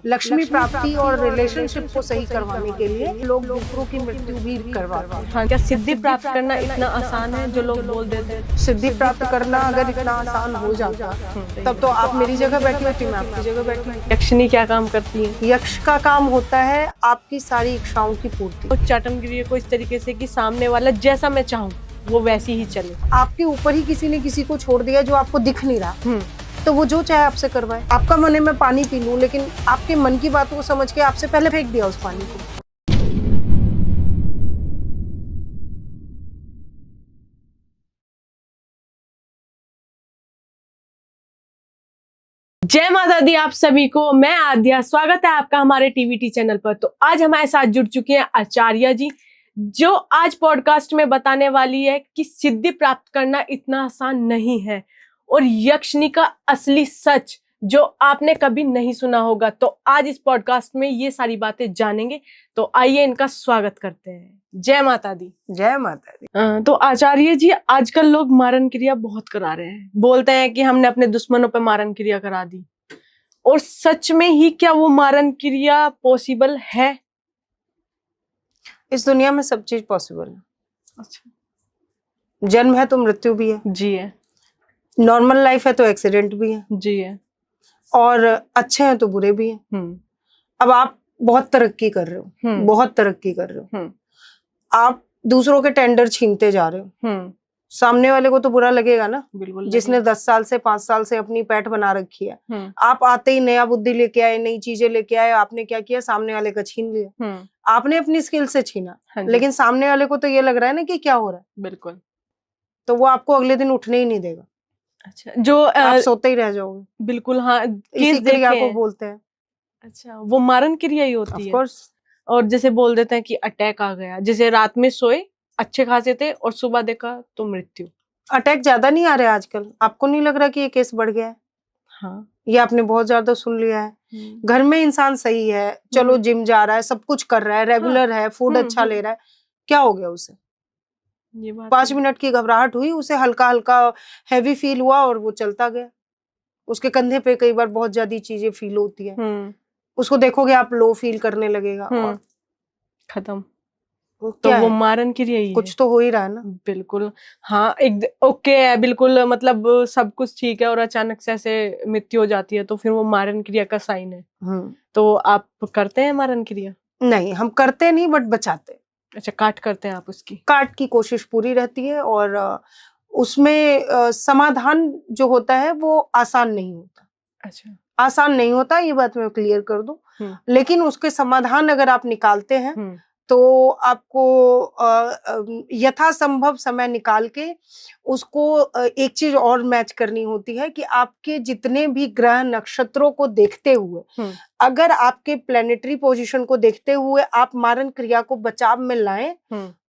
लक्ष्मी प्राप्ति और रिलेशनशिप को सही करवाने के लिए लोग दूसरों की मृत्यु भी करवाते हैं। हाँ, क्या सिद्धि प्राप्त करना इतना आसान है जो लोग बोल देते हैं? सिद्धि प्राप्त करना अगर इतना आसान हो जाता तब तो आप मेरी जगह बैठी होती, मैं आपकी जगह बैठी होती। यक्षिणी क्या काम करती है? यक्ष का काम होता है आपकी सारी इच्छाओं की पूर्ति। तो चाटमगिरी को इस तरीके से कि सामने वाला जैसा मैं चाहूँ वो वैसी ही चले। आपके ऊपर ही किसी ने किसी को छोड़ दिया जो आपको दिख नहीं रहा, तो वो जो चाहे आपसे करवाए। आपका मन है मैं पानी पी लूं, लेकिन आपके मन की बातों को समझ के आपसे पहले फेंक दिया उस पानी को। जय माता दी आप सभी को, मैं आद्या, स्वागत है आपका हमारे टीवीटी चैनल पर। तो आज हमारे साथ जुड़ चुके हैं आचार्य जी, जो आज पॉडकास्ट में बताने वाली है कि सिद्धि प्राप्त करना इतना आसान नहीं है और यक्षिणी का असली सच जो आपने कभी नहीं सुना होगा। तो आज इस पॉडकास्ट में ये सारी बातें जानेंगे। तो आइए इनका स्वागत करते हैं। जय माता दी। जय माता दी। तो आचार्य जी, आजकल लोग मारन क्रिया बहुत करा रहे हैं, बोलते हैं कि हमने अपने दुश्मनों पे मारन क्रिया करा दी। और सच में ही क्या वो मारन क्रिया पॉसिबल है? इस दुनिया में सब चीज पॉसिबल है। अच्छा। जन्म है तो मृत्यु भी है, जी है। नॉर्मल लाइफ है तो एक्सीडेंट भी है, जी है। और अच्छे हैं तो बुरे भी हैं। अब आप बहुत तरक्की कर रहे हो, बहुत तरक्की कर रहे हो, आप दूसरों के टेंडर छीनते जा रहे हो, सामने वाले को तो बुरा लगेगा ना। बिल्कुल। जिसने 10 साल से 5 साल से अपनी पैठ बना रखी है, आप आते ही नया बुद्धि लेके आए, नई चीजें लेके आए, आपने क्या किया, सामने वाले का छीन लिया। आपने अपनी स्किल से छीना, लेकिन सामने वाले को तो ये लग रहा है ना कि क्या हो रहा है। बिल्कुल। तो वो आपको अगले दिन उठने ही नहीं देगा। अच्छा, जो आप सोते ही रह जाओगे। बिल्कुल। हाँ, इसी क्रिया को बोलते हैं। अच्छा, वो मारन क्रिया ही होती है। Of course. और जैसे बोल देते हैं कि अटैक आ गया, जैसे रात में सोए अच्छे खासे थे और सुबह देखा तो मृत्यु। अटैक ज्यादा नहीं आ रहे आजकल? आपको नहीं लग रहा कि ये केस बढ़ गया है? हाँ, ये आपने बहुत ज्यादा सुन लिया है। घर में इंसान सही है, चलो जिम जा रहा है, सब कुछ कर रहा है, रेगुलर है, फूड अच्छा ले रहा है, क्या हो गया उसे? ये बात 5 मिनट की घबराहट हुई, उसे हल्का हल्का हैवी फील हुआ और वो चलता गया। उसके कंधे पे कई बार बहुत ज्यादा चीजें फील होती है, उसको देखोगे आप लो फील करने लगेगा और खत्म। तो वो मारन क्रिया ही कुछ तो हो ही रहा है ना। बिल्कुल। हाँ, एक ओके है, बिल्कुल, मतलब सब कुछ ठीक है और अचानक से ऐसे मृत्यु हो जाती है तो फिर वो मारन क्रिया का साइन है। तो आप करते हैं मारन क्रिया? नहीं, हम करते नहीं, बट बचाते। अच्छा, काट करते हैं आप उसकी? काट की कोशिश पूरी रहती है, और उसमें समाधान जो होता है वो आसान नहीं होता। अच्छा। आसान नहीं होता, ये बात मैं क्लियर कर दूं। लेकिन उसके समाधान अगर आप निकालते हैं तो आपको यथासंभव समय निकाल के उसको एक चीज और मैच करनी होती है कि आपके जितने भी ग्रह नक्षत्रों को देखते हुए, अगर आपके प्लेनेटरी पोजीशन को देखते हुए आप मारन क्रिया को बचाव में लाएं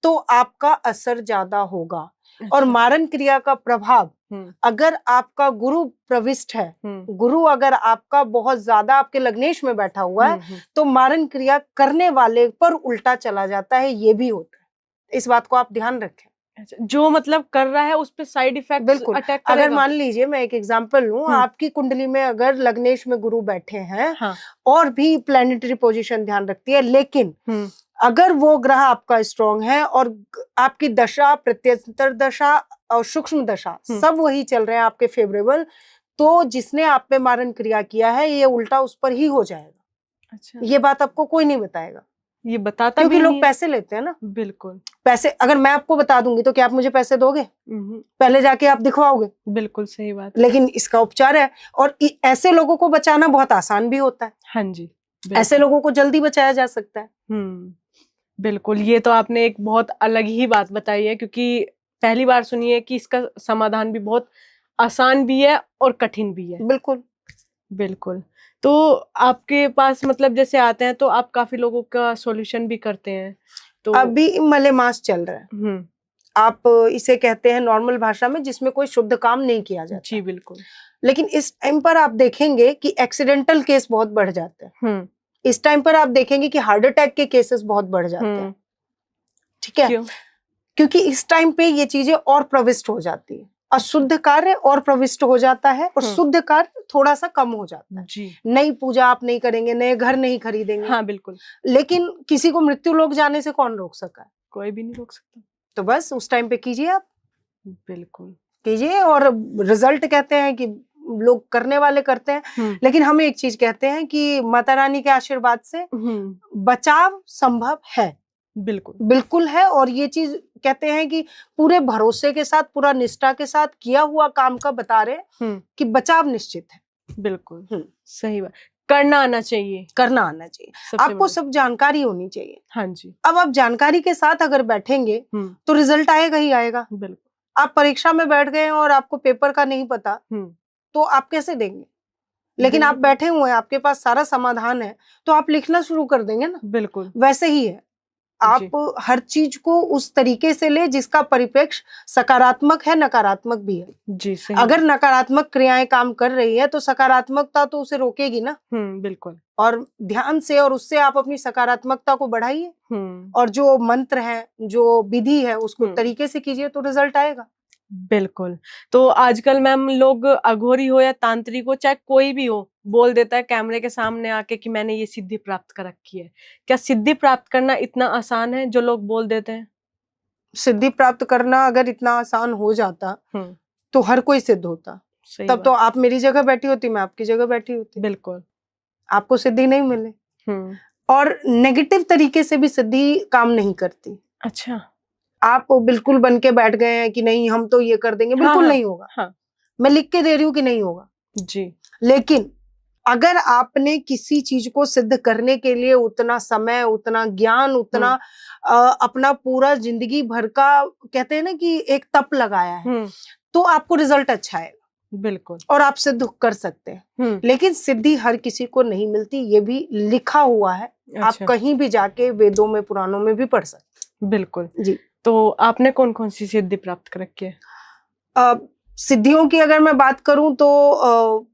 तो आपका असर ज्यादा होगा। अच्छा। और मारन क्रिया का प्रभाव, अगर आपका गुरु प्रविष्ट है, गुरु अगर आपका बहुत ज्यादा आपके लग्नेश में बैठा हुआ है तो मारन क्रिया करने वाले पर उल्टा चला जाता है, ये भी होता है। इस बात को आप ध्यान रखें। अच्छा, जो मतलब कर रहा है उस पे साइड इफेक्ट बिल्कुल अटैक अगर मान लीजिए, मैं एक एग्जांपल लूं, आपकी कुंडली में अगर लग्नेश में गुरु बैठे हैं, हाँ। और भी प्लैनेटरी पोजीशन ध्यान रखती है, लेकिन अगर वो ग्रह आपका स्ट्रॉन्ग है और आपकी दशा, प्रत्यंतर दशा और सूक्ष्म दशा सब वही चल रहे हैं आपके फेवरेबल, तो जिसने आप पे मारन क्रिया किया है ये उल्टा उस पर ही हो जाएगा। अच्छा। ये बात आपको कोई नहीं बताएगा, ये बताता क्योंकि भी लोग नहीं पैसे लेते हैं ना। बिल्कुल। पैसे अगर मैं आपको बता दूंगी तो क्या आप मुझे पैसे दोगे? पहले जाके आप दिखवाओगे। बिल्कुल सही बात। लेकिन इसका उपचार है, और ऐसे लोगों को बचाना बहुत आसान भी होता है। हाँ जी, ऐसे लोगों को जल्दी बचाया जा सकता है। बिल्कुल। ये तो आपने एक बहुत अलग ही बात बताई है, क्योंकि पहली बार सुनी है कि इसका समाधान भी बहुत आसान भी है और कठिन भी है। बिल्कुल बिल्कुल। तो आपके पास मतलब जैसे आते हैं तो आप काफी लोगों का सॉल्यूशन भी करते हैं। तो अभी मलेमास चल रहा है, आप इसे कहते हैं नॉर्मल भाषा में, जिसमें कोई शुद्ध काम नहीं किया जाता। जी बिल्कुल। लेकिन इस टाइम पर आप देखेंगे कि एक्सीडेंटल केस बहुत बढ़ जाते हैं। इस टाइम पर आप देखेंगे कि हार्ट अटैक के केसेस बहुत बढ़ जाते हैं। ठीक है? क्योंकि इस टाइम पे ये चीजें और प्रविष्ट हो जाती है। अशुद्ध कार्य और प्रविष्ट हो जाता है और शुद्ध कार्य थोड़ा सा कम हो जाता है। जी नई पूजा आप नहीं करेंगे, नए घर नहीं खरीदेंगे। हाँ बिल्कुल, लेकिन किसी को मृत्यु लोक जाने से कौन रोक सका है? कोई भी नहीं रोक सकता। तो बस उस टाइम पे कीजिए, आप बिल्कुल कीजिए। और रिजल्ट कहते हैं कि लोग करने वाले करते हैं, लेकिन हम एक चीज कहते हैं कि माता रानी के आशीर्वाद से बचाव संभव है। बिल्कुल बिल्कुल है। और ये चीज कहते हैं कि पूरे भरोसे के साथ, पूरा निष्ठा के साथ किया हुआ काम का बता रहे हैं कि बचाव निश्चित है। बिल्कुल सही बात, करना आना चाहिए, करना आना चाहिए, आपको सब जानकारी होनी चाहिए। हाँ जी। अब आप जानकारी के साथ अगर बैठेंगे तो रिजल्ट आएगा ही आएगा। बिल्कुल। आप परीक्षा में बैठ गए और आपको पेपर का नहीं पता तो आप कैसे देंगे? लेकिन आप बैठे हुए हैं, आपके पास सारा समाधान है, तो आप लिखना शुरू कर देंगे ना। बिल्कुल वैसे ही है, आप हर चीज को उस तरीके से ले जिसका परिप्रेक्ष्य सकारात्मक है, नकारात्मक भी है। जी सही। अगर नकारात्मक क्रियाएं काम कर रही है तो सकारात्मकता तो उसे रोकेगी ना। बिल्कुल। और ध्यान से और उससे आप अपनी सकारात्मकता को बढ़ाइए और जो मंत्र है, जो विधि है, उसको तरीके से कीजिए तो रिजल्ट आएगा। बिल्कुल। तो आजकल मैम लोग अघोरी हो या तांत्रिक हो, चाहे कोई भी हो, बोल देता है कैमरे के सामने आके कि मैंने ये सिद्धि प्राप्त कर रखी है। क्या सिद्धि प्राप्त करना इतना आसान है जो लोग बोल देते हैं? सिद्धि प्राप्त करना अगर इतना आसान हो जाता तो हर कोई सिद्ध होता। तब तो आप मेरी जगह बैठी होती, मैं आपकी जगह बैठी होती। बिल्कुल। आपको सिद्धि नहीं मिले। और नेगेटिव तरीके से भी सिद्धि काम नहीं करती। अच्छा। आप बिल्कुल बन के बैठ गए हैं कि नहीं हम तो ये कर देंगे, बिल्कुल नहीं होगा। मैं लिख के दे रही हूँ कि नहीं होगा जी। लेकिन अगर आपने किसी चीज को सिद्ध करने के लिए उतना समय, उतना ज्ञान, उतना अपना पूरा जिंदगी भर का कहते हैं ना कि एक तप लगाया है, तो आपको रिजल्ट अच्छा आएगा। बिल्कुल। और आप सिद्ध कर सकते हैं। लेकिन सिद्धि हर किसी को नहीं मिलती, ये भी लिखा हुआ है। अच्छा। आप कहीं भी जाके वेदों में, पुराणों में भी पढ़ सकते। बिल्कुल जी। तो आपने कौन कौन सी सिद्धि प्राप्त कर रखी है? सिद्धियों की अगर मैं बात करूं तो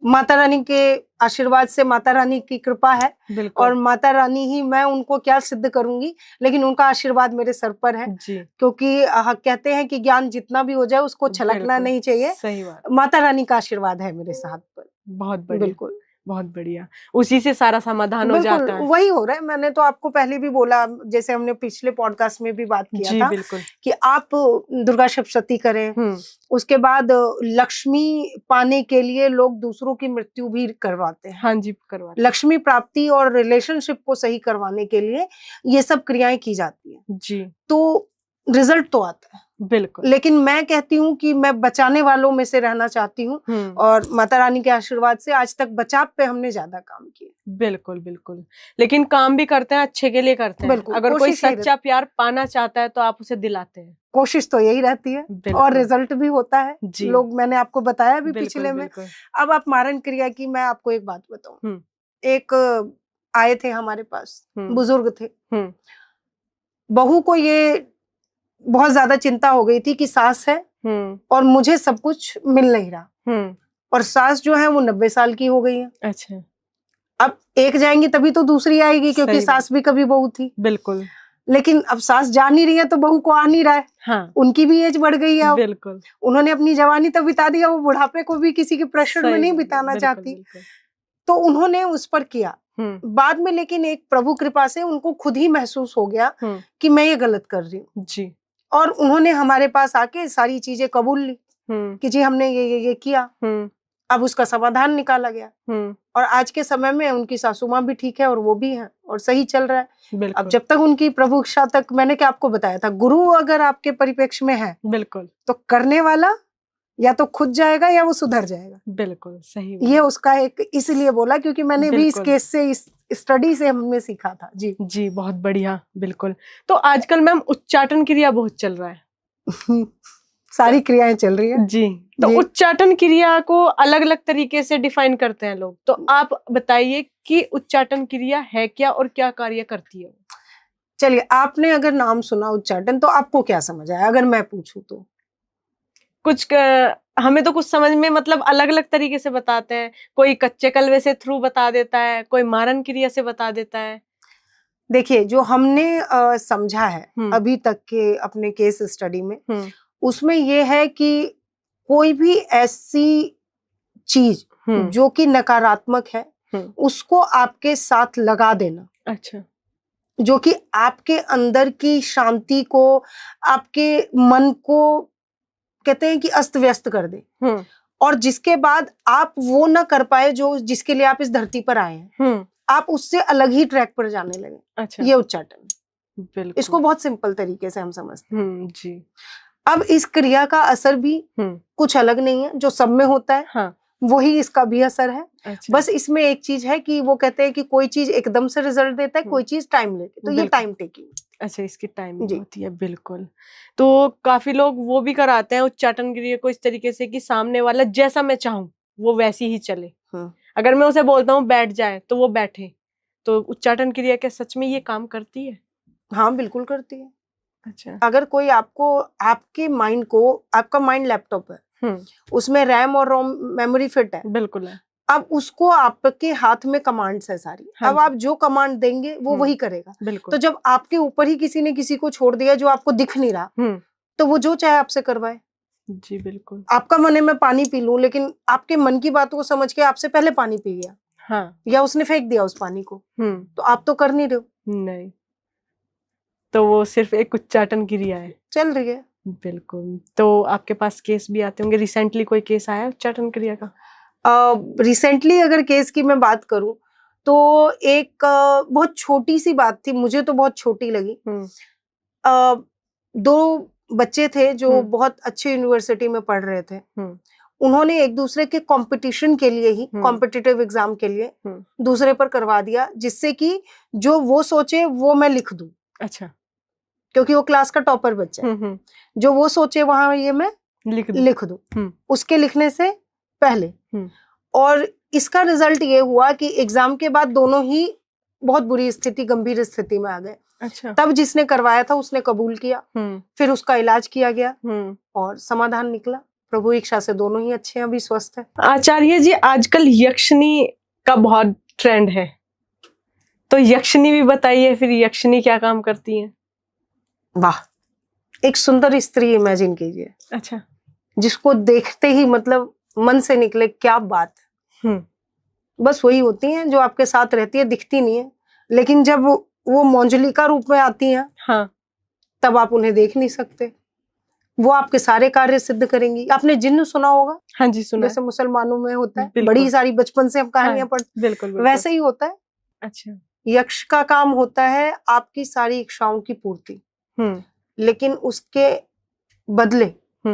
माता रानी के आशीर्वाद से, माता रानी की कृपा है और माता रानी ही, मैं उनको क्या सिद्ध करूंगी, लेकिन उनका आशीर्वाद मेरे सर पर है जी। क्योंकि कहते हैं कि ज्ञान जितना भी हो जाए उसको छलकना नहीं चाहिए। सही बात। माता रानी का आशीर्वाद है मेरे साथ पर। बहुत बढ़िया। बिल्कुल बहुत बढ़िया, उसी से सारा समाधान हो जाता है। वही हो रहा है। मैंने तो आपको पहले भी बोला, जैसे हमने पिछले पॉडकास्ट में भी बात किया था बिल्कुल। कि आप दुर्गा सप्तशती करें, उसके बाद लक्ष्मी पाने के लिए लोग दूसरों की मृत्यु भी करवाते हैं। हाँ जी, करवाते। लक्ष्मी प्राप्ति और रिलेशनशिप को सही करवाने के लिए ये सब क्रियाएं की जाती है जी। तो रिजल्ट तो आता है। बिल्कुल। लेकिन मैं कहती हूँ कि मैं बचाने वालों में से रहना चाहती हूँ और माता रानी के आशीर्वाद से आज तक बचाव पे हमने ज्यादा काम किया। बिल्कुल बिल्कुल। लेकिन काम भी करते हैं, अच्छे के लिए करते हैं। अगर कोई सच्चा प्यार पाना चाहता है तो आप उसे दिलाते हैं। कोशिश तो यही रहती है और रिजल्ट भी होता है लोग, मैंने आपको बताया भी पिछले में। अब आप मारण क्रिया की मैं आपको एक बात बताऊं। एक आए थे हमारे पास, बुजुर्ग थे। बहू को ये बहुत ज्यादा चिंता हो गई थी कि सास है और मुझे सब कुछ मिल नहीं रहा, और सास जो है वो 90 साल की हो गई है। अच्छा। अब एक जाएंगी तभी तो दूसरी आएगी, क्योंकि सास भी कभी बहू थी। बिल्कुल। लेकिन अब सास जा नहीं रही है तो बहू को आ नहीं रहा है। हाँ। उनकी भी एज बढ़ गई है। बिल्कुल। उन्होंने अपनी जवानी तो बिता दी, वो बुढ़ापे को भी किसी के प्रेशर में नहीं बिताना चाहती। तो उन्होंने उस पर किया बाद में, लेकिन एक प्रभु कृपा से उनको खुद ही महसूस हो गया कि मैं ये गलत कर रही हूँ जी। और उन्होंने हमारे पास आके सारी चीजें कबूल ली कि जी हमने ये किया। अब उसका समाधान निकाला गया और आज के समय में उनकी सासू माँ भी ठीक है और वो भी है और सही चल रहा है। अब जब तक उनकी प्रभु इच्छा तक, मैंने क्या आपको बताया था, गुरु अगर आपके परिप्रेक्ष्य में है बिल्कुल तो करने वाला या तो खुद जाएगा या वो सुधर जाएगा। बिल्कुल सही। ये उसका एक इसलिए बोला क्योंकि मैंने भी इस केस से, इस स्टडी से हमने सीखा था जी। जी बहुत बढ़िया। बिल्कुल। तो आजकल मैम उच्चाटन क्रिया बहुत चल रहा है। सारी क्रियाएं चल रही है जी। तो उच्चाटन क्रिया को अलग अलग तरीके से डिफाइन करते हैं लोग, तो आप बताइए कि उच्चाटन क्रिया है क्या और क्या कार्य करती है? चलिए, आपने अगर नाम सुना उच्चाटन तो आपको क्या समझ आया अगर मैं पूछूं तो? हमें तो कुछ समझ में, मतलब अलग अलग तरीके से बताते हैं। कोई कच्चे कलवे से थ्रू बता देता है, कोई मारन क्रिया से बता देता है। देखिए, जो हमने समझा है अभी तक के अपने केस स्टडी में, उसमें ये है कि कोई भी ऐसी चीज जो कि नकारात्मक है उसको आपके साथ लगा देना, अच्छा, जो कि आपके अंदर की शांति को, आपके मन को कहते हैं कि अस्त व्यस्त कर दे, और जिसके बाद आप वो ना कर पाए जो जिसके लिए आप इस धरती पर आए हैं, आप उससे अलग ही ट्रैक पर जाने लगे। अच्छा, ये उच्चाटन, बिल्कुल, इसको बहुत सिंपल तरीके से हम समझते हैं। जी। अब इस क्रिया का असर भी कुछ अलग नहीं है, जो सब में होता है हाँ, वही इसका भी असर है। अच्छा, बस इसमें एक चीज है कि वो कहते हैं कि कोई चीज एकदम से रिजल्ट देता है, कोई चीज टाइम लेती है, तो ये बिल्कुल। Time taking. अच्छा, इसकी टाइमिंग जी। होती है, बिल्कुल। तो काफी लोग वो भी कराते हैं उच्चाटन क्रिया को इस तरीके से कि सामने वाला जैसा मैं चाहूँ वो वैसी ही चले। अगर मैं उसे बोलता हूँ बैठ जाए तो वो बैठे। तो उच्चाटन क्रिया क्या सच में ये काम करती है? हाँ, बिल्कुल करती है। अच्छा, अगर कोई आपको, आपके माइंड को, आपका माइंड लैपटॉप है, उसमें रैम और रोम मेमोरी फिट है, बिल्कुल है। अब उसको आपके हाथ में कमांड्स है सारी। हाँ अब जी। आप जो कमांड देंगे वो वही करेगा। बिल्कुल। तो जब आपके ऊपर ही किसी ने किसी को छोड़ दिया जो आपको दिख नहीं रहा, तो वो जो चाहे आपसे करवाए। जी, बिल्कुल। आपका मन है मैं पानी पी लूं, लेकिन आपके मन की बातों को समझ के आपसे पहले पानी पी गया, हाँ, या उसने फेंक दिया उस पानी को, तो आप तो कर नहीं रहे हो, नहीं, तो वो सिर्फ एक उच्चाटन क्रिया है। चल रही है। बिल्कुल। तो आपके पास केस भी आते होंगे, रिसेंटली कोई केस आया उच्चाटन क्रिया का? रिसेंटली अगर केस की मैं बात करूं तो एक बहुत छोटी सी बात थी, मुझे तो बहुत छोटी लगी। दो बच्चे थे जो बहुत अच्छे यूनिवर्सिटी में पढ़ रहे थे। उन्होंने एक दूसरे के कंपटीशन के लिए ही, कॉम्पिटिटिव एग्जाम के लिए दूसरे पर करवा दिया, जिससे कि जो वो सोचे वो मैं लिख दूं। अच्छा, क्योंकि वो क्लास का टॉपर बच्चा है, जो वो सोचे वहां ये मैं लिख दूं उसके लिखने से पहले। और इसका रिजल्ट ये हुआ कि एग्जाम के बाद दोनों ही बहुत बुरी स्थिति, गंभीर स्थिति में आ गए। अच्छा। तब जिसने करवाया था उसने कबूल किया, फिर उसका इलाज किया गया और समाधान निकला। प्रभु इच्छा से दोनों ही अच्छे हैं, अभी स्वस्थ है। आचार्य जी, आजकल यक्षिणी का बहुत ट्रेंड है, तो यक्षिणी भी बताइए, फिर यक्षिणी क्या काम करती है? वाह, एक सुंदर स्त्री इमेजिन कीजिए। अच्छा, जिसको देखते ही मतलब मन से निकले क्या बात। बस वही होती हैं जो आपके साथ रहती है, दिखती नहीं है, लेकिन जब वो मंजलिका रूप में आती हैं, हाँ, तब आप उन्हें देख नहीं सकते। वो आपके सारे कार्य सिद्ध करेंगी। आपने जिन्न सुना होगा? हाँ जी, सुना। जैसे मुसलमानों में होता है, बिल्कुल। बड़ी सारी बचपन से हम कहानियां पढ़ते, बिल्कुल, वैसे ही होता है। अच्छा, यक्ष का काम होता है आपकी सारी इच्छाओं की पूर्ति, लेकिन उसके बदले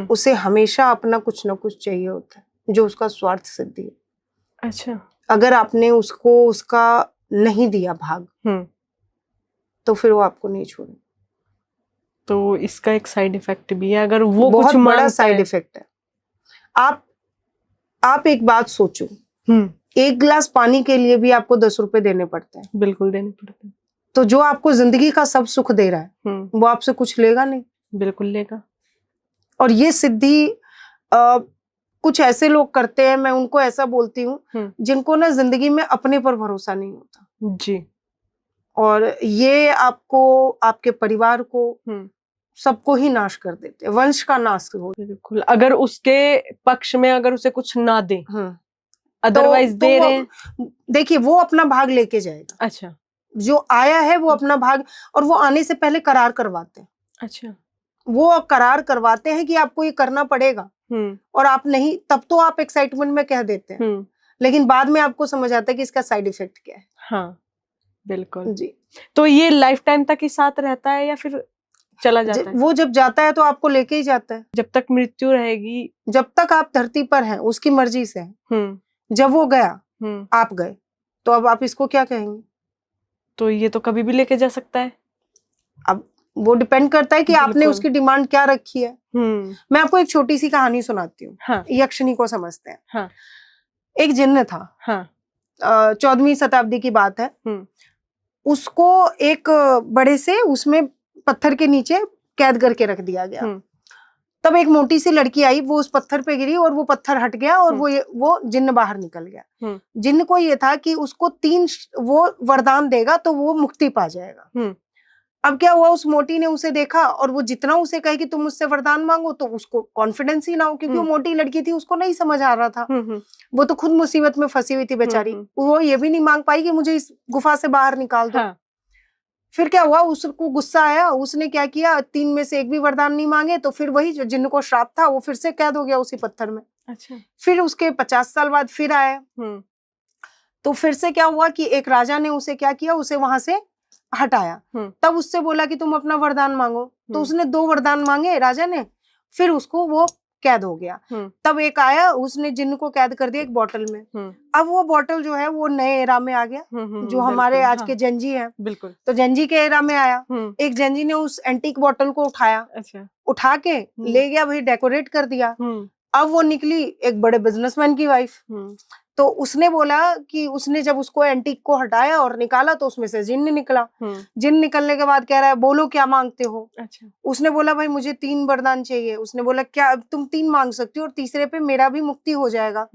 उसे हमेशा अपना कुछ ना कुछ चाहिए होता है, जो उसका स्वार्थ सिद्धि है। अच्छा, अगर आपने उसको उसका नहीं दिया भाग, तो फिर वो आपको नहीं छोड़े। तो इसका एक साइड इफेक्ट भी है, अगर वो बहुत कुछ बड़ा साइड इफेक्ट है। आप एक बात सोचो, एक गिलास पानी के लिए भी आपको 10 रुपए देने पड़ते हैं। बिल्कुल देने पड़ते हैं। तो जो आपको जिंदगी का सब सुख दे रहा है, वो आपसे कुछ लेगा नहीं। बिल्कुल लेगा। और ये सिद्धि कुछ ऐसे लोग करते हैं, मैं उनको ऐसा बोलती हूँ जिनको ना जिंदगी में अपने पर भरोसा नहीं होता जी, और ये आपको, आपके परिवार को, सबको ही नाश कर देते हैं, वंश का नाश हो। बिल्कुल। अगर उसके पक्ष में अगर उसे कुछ ना दे, अदरवाइज तो दे रहे, देखिए वो अपना भाग लेके जाएगा। अच्छा, जो आया है वो अपना भाग, और वो आने से पहले करार करवाते हैं। अच्छा, वो करार करवाते हैं कि आपको ये करना पड़ेगा, और आप नहीं, तब तो आप एक्साइटमेंट में कह देते हैं, लेकिन बाद में आपको समझ आता है कि इसका साइड इफेक्ट क्या है। हाँ, बिल्कुल जी। तो ये लाइफ टाइम तक ही साथ रहता है या फिर चला जाता है? वो जब जाता है तो आपको लेके ही जाता है, जब तक मृत्यु रहेगी, जब तक आप धरती पर हैं उसकी मर्जी से है। जब वो गया, आप गए, तो अब आप इसको क्या कहेंगे? तो ये तो कभी भी लेके जा सकता है। अब वो डिपेंड करता है कि आपने उसकी डिमांड क्या रखी है। मैं आपको एक छोटी सी कहानी सुनाती हूँ। हाँ। यक्षिणी को समझते हैं। हाँ। एक जिन्न था। हाँ। 14वीं शताब्दी की बात है। उसको एक बड़े से उसमें पत्थर के नीचे कैद करके रख दिया गया। तब एक मोटी सी लड़की आई, वो उस पत्थर पे गिरी और वो पत्थर हट गया और वो जिन्न बाहर निकल गया। जिन्न को ये था कि उसको 3 वो वरदान देगा तो वो मुक्ति पा जाएगा। अब क्या हुआ, उस मोटी ने उसे देखा और वो जितना उसे कहे कि तुम मुझसे वरदान मांगो तो उसको कॉन्फिडेंस ही ना हो, क्योंकि वो मोटी लड़की थी, उसको नहीं समझ आ रहा था। वो तो खुद मुसीबत में फंसी हुई थी बेचारी। वो ये भी नहीं मांग पाई कि मुझे इस गुफा से बाहर निकाल दो। हाँ। फिर क्या हुआ, उसको गुस्सा आया, उसने क्या किया, 3 में से एक भी वरदान नहीं मांगे तो फिर वही जो जिन्न को श्राप था वो फिर से कैद हो गया उसी पत्थर में। अच्छा। फिर उसके 50 साल बाद फिर आया, तो फिर से क्या हुआ कि एक राजा ने उसे क्या किया, उसे वहां से हटाया। तब उससे बोला कि तुम अपना वरदान मांगो, तो उसने 2 वरदान मांगे राजा ने, फिर उसको वो कैद हो गया। तब एक आया, उसने जिन्न को कैद कर दिया एक बोतल में। अब वो बोतल जो है वो नए एरा में आ गया, जो हमारे आज के जेनजी हैं। बिल्कुल। तो जेनजी के एरा में आया। एक जेनजी ने उस एंटीक बोतल को उठाया, अच्छा, उठा के ले गया, भाई डेकोरेट कर दिया। अब वो निकली एक बड़े बिजनेसमैन की वाइफ। तो उसने बोला कि उसने जब उसको एंटीक को हटाया और निकाला तो उसमें से जिन्न निकला। जिन्न निकलने के बाद कह रहा है बोलो क्या मांगते हो। अच्छा। उसने बोला भाई मुझे 3 वरदान चाहिए। उसने बोला क्या तुम 3 मांग सकती हो और तीसरे पे मेरा भी मुक्ति हो जाएगा।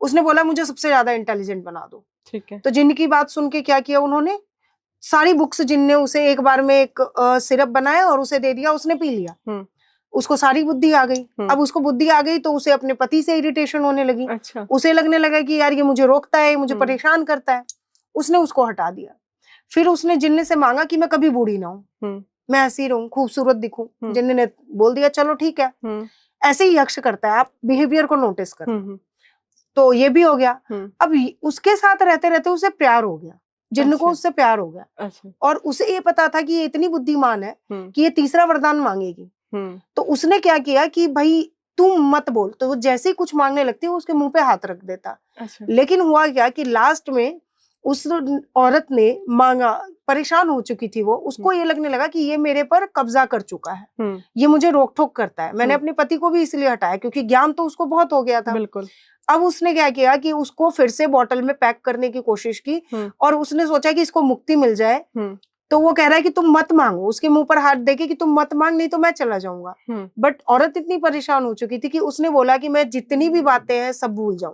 उसने बोला मुझे सबसे ज्यादा इंटेलिजेंट बना दो। ठीक है। तो जिन्न की बात सुन के क्या किया उन्होंने, सारी बुक्स जिन्न ने उसे एक बार में एक सिरप बनाया और उसे दे दिया, उसने पी लिया। उसको सारी बुद्धि आ गई। अब उसको बुद्धि आ गई तो उसे अपने पति से इरिटेशन होने लगी। अच्छा। उसे लगने लगा कि यार ये मुझे रोकता है, मुझे परेशान करता है। उसने उसको हटा दिया। फिर उसने जिन्न से मांगा कि मैं कभी बूढ़ी ना हूं, मैं ऐसी रहूं, खूबसूरत दिखूं। जिन्न ने बोल दिया चलो ठीक है। ऐसे ही यक्ष करता है, आप बिहेवियर को नोटिस करें। तो ये भी हो गया। अब उसके साथ रहते रहते उसे प्यार हो गया, जिन्न को उससे प्यार हो गया। अच्छा। और उसे ये पता था कि ये इतनी बुद्धिमान है कि ये तीसरा वरदान मांगेगी। तो उसने क्या किया कि भाई तुम मत बोल, तो वो जैसे ही कुछ मांगने लगती है उसके मुंह पे हाथ रख देता। अच्छा। लेकिन हुआ क्या कि लास्ट में उस औरत ने मांगा, परेशान हो चुकी थी वो, उसको ये लगने लगा कि ये मेरे पर कब्जा कर चुका है, ये मुझे रोक टोक करता है। मैंने अपने पति को भी इसलिए हटाया क्योंकि ज्ञान तो उसको बहुत हो गया था। बिल्कुल। अब उसने क्या किया कि उसको फिर से बॉटल में पैक करने की कोशिश की और उसने सोचा कि इसको मुक्ति मिल जाए। तो वो कह रहा है कि तुम मत मांगो, उसके मुंह पर हाथ देके कि तुम मत मांग, नहीं तो मैं चला जाऊंगा। बट औरत इतनी परेशान हो चुकी थी कि उसने बोला कि मैं जितनी भी बातें हैं सब भूल जाऊं।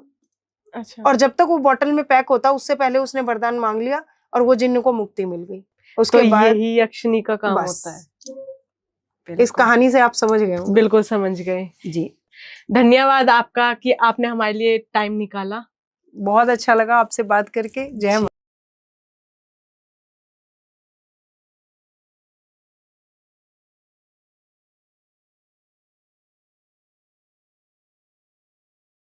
अच्छा। और जब तक वो बॉटल में पैक होता उससे पहले उसने वरदान मांग लिया और वो जिन्न को मुक्ति मिल गई। उसके तो बाद यही यक्षिणी का काम होता है। इस कहानी से आप समझ गए हो? बिल्कुल समझ गए जी। धन्यवाद आपका कि आपने हमारे लिए टाइम निकाला। बहुत अच्छा लगा आपसे बात करके। जय मां।